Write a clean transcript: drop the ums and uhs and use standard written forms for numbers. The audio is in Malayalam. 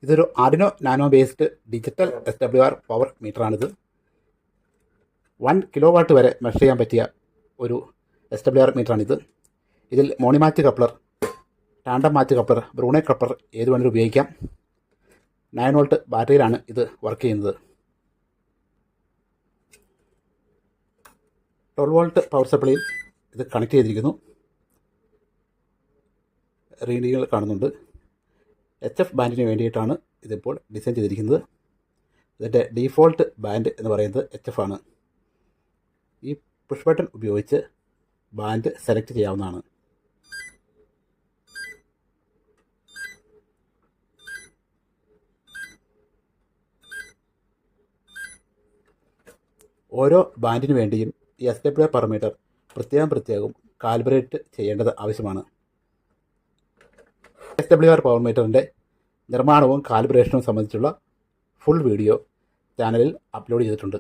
ഇതൊരു Arduino nano based digital SWR power മീറ്ററാണിത്. 1 കിലോ വാട്ട് വരെ മെഷർ ചെയ്യാൻ പറ്റിയ ഒരു SWR മീറ്ററാണിത്. ഇതിൽ monimatch coupler, tandem match coupler, Bruene coupler ഏത് വേണമെങ്കിലും ഉപയോഗിക്കാം. 9 വോൾട്ട് ബാറ്ററിയിലാണ് ഇത് വർക്ക് ചെയ്യുന്നത്. 12 വോൾട്ട് പവർ സപ്ലൈയിൽ ഇത് കണക്ട് ചെയ്തിരിക്കുന്നു. റീഡിങ്ങുകൾ കാണുന്നുണ്ട്. HF ബാൻഡിന് വേണ്ടിയിട്ടാണ് ഇതിപ്പോൾ ഡിസൈൻ ചെയ്തിരിക്കുന്നത്. ഇതിൻ്റെ ഡീഫോൾട്ട് ബാൻഡ് എന്ന് പറയുന്നത് HF ആണ്. ഈ പുഷ് ബട്ടൺ ഉപയോഗിച്ച് ബാൻഡ് സെലക്ട് ചെയ്യാവുന്നതാണ്. ഓരോ ബാൻഡിനു വേണ്ടിയും ഈ SWR പാരാമീറ്റർ പ്രത്യേകം കാലിബ്രേറ്റ് ചെയ്യേണ്ടത് ആവശ്യമാണ്. SWR പവർ മീറ്ററിൻ്റെ നിർമ്മാണവും കാലിബ്രേഷനും സംബന്ധിച്ചുള്ള ഫുൾ വീഡിയോ ചാനലിൽ അപ്ലോഡ് ചെയ്തിട്ടുണ്ട്.